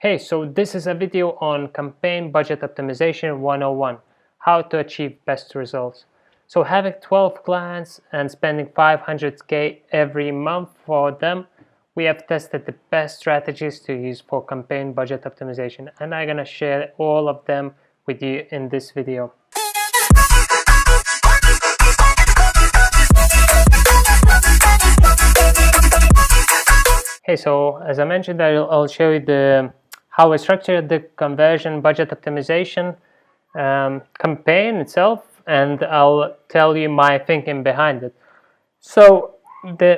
Hey, so this is a video on campaign budget optimization 101, how to achieve best results. So having 12 clients and spending 500K every month for them, we have tested the best strategies to use for campaign budget optimization, and I'm gonna share all of them with you in this video. Hey, so as I mentioned, I'll show you how I structured the conversion budget optimization campaign itself, and I'll tell you my thinking behind it. So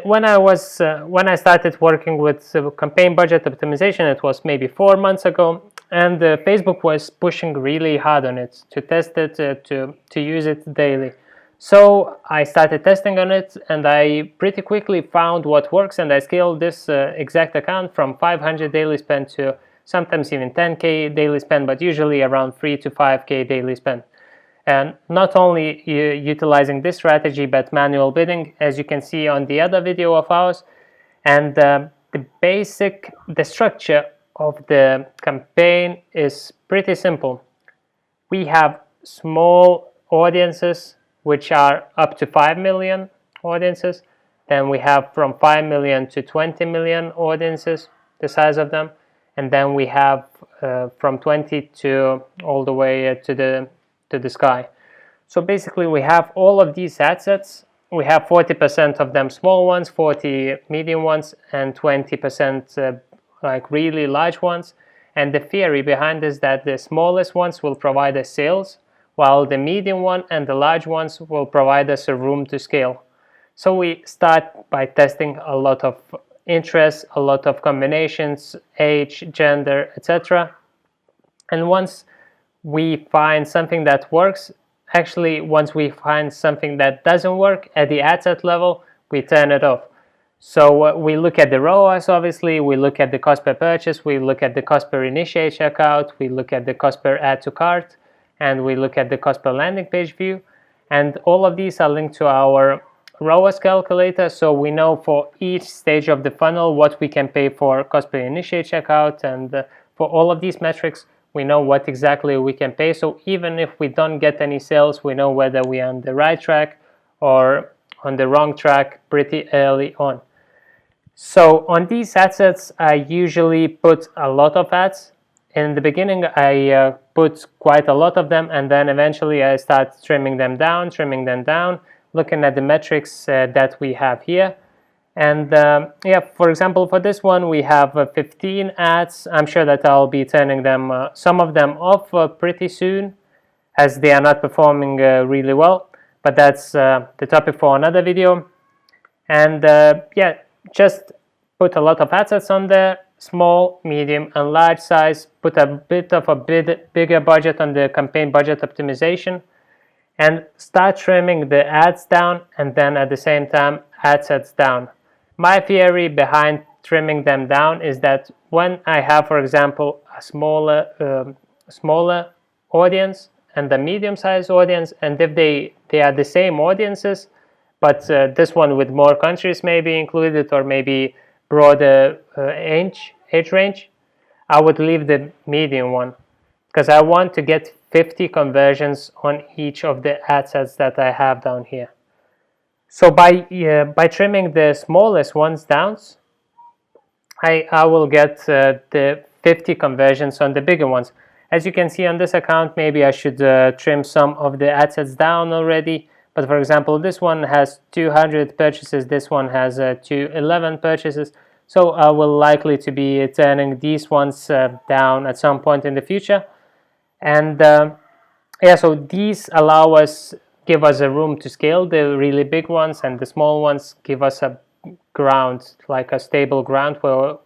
when I started working with campaign budget optimization, it was maybe 4 months ago, and Facebook was pushing really hard on it to test it, to use it daily. So I started testing on it, and I pretty quickly found what works, and I scaled this exact account from 500 daily spend to sometimes even 10K daily spend, but usually around 3 to 5K daily spend. And not only utilizing this strategy, but manual bidding, as you can see on the other video of ours. And the structure of the campaign is pretty simple. We have small audiences, which are up to 5 million audiences. Then we have from 5 million to 20 million audiences, the size of them. And then we have from 20 to all the way to the sky. So basically we have all of these ad sets. We have 40% of them small ones, 40 medium ones, and 20% like really large ones. And the theory behind is that the smallest ones will provide us sales, while the medium one and the large ones will provide us a room to scale. So we start by testing a lot of interests, a lot of combinations, age, gender, etc. And once we find something that works, once we find something that doesn't work at the ad set level, we turn it off. So we look at the ROAS, obviously, we look at the cost per purchase, we look at the cost per initiate checkout, we look at the cost per add to cart, and we look at the cost per landing page view. And all of these are linked to our ROAS calculator, so we know for each stage of the funnel what we can pay for cost per initiate checkout, and for all of these metrics we know what exactly we can pay. So even if we don't get any sales, we know whether we're on the right track or on the wrong track pretty early on. So on these ad sets, I usually put a lot of ads. In the beginning, I put quite a lot of them, and then eventually I start trimming them down, looking at the metrics that we have here. And for example, for this one, we have 15 ads. I'm sure that I'll be turning them, some of them off pretty soon, as they are not performing really well. But that's the topic for another video. And just put a lot of ad sets on there. Small, medium, and large size. Put a bigger budget on the campaign budget optimization, and start trimming the ads down, and then at the same time ad sets down. My theory behind trimming them down is that when I have, for example, a smaller audience and a medium-sized audience, and if they are the same audiences, but this one with more countries maybe included, or maybe broader age range, I would leave the medium one, because I want to get 50 conversions on each of the ad sets that I have down here. So by trimming the smallest ones down, I will get the 50 conversions on the bigger ones. As you can see on this account, maybe I should trim some of the ad sets down already. But for example, this one has 200 purchases, this one has 211 purchases. So I will likely to be turning these ones down at some point in the future. And so these give us a room to scale. The really big ones and the small ones give us a ground, like a stable ground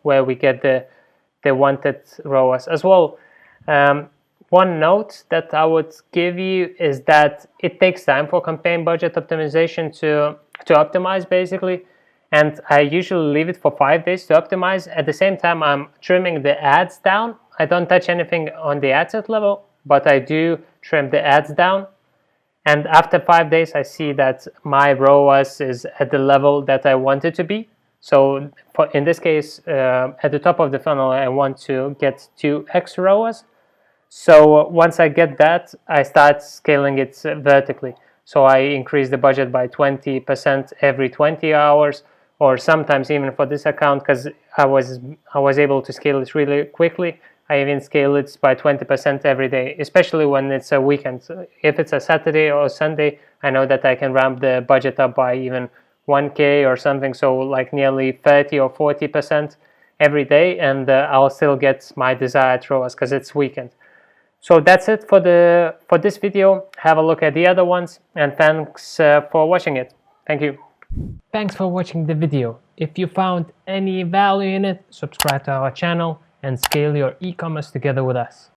where we get the wanted ROAS as well. One note that I would give you is that it takes time for campaign budget optimization to optimize, basically. And I usually leave it for 5 days to optimize. At the same time, I'm trimming the ads down. I don't touch anything on the ad set level, but I do trim the ads down. And after 5 days, I see that my ROAS is at the level that I want it to be. So in this case, at the top of the funnel, I want to get 2x ROAS. So once I get that, I start scaling it vertically. So I increase the budget by 20% every 20 hours, or sometimes even for this account, because I was able to scale it really quickly. I even scale it by 20% every day, especially when it's a weekend. If it's a Saturday or Sunday, I know that I can ramp the budget up by even 1K or something, so like nearly 30 or 40% every day, and I'll still get my desired ROAS because it's weekend. So that's it for this video. Have a look at the other ones, and thanks for watching it. Thank you. Thanks for watching the video. If you found any value in it, subscribe to our channel and scale your e-commerce together with us.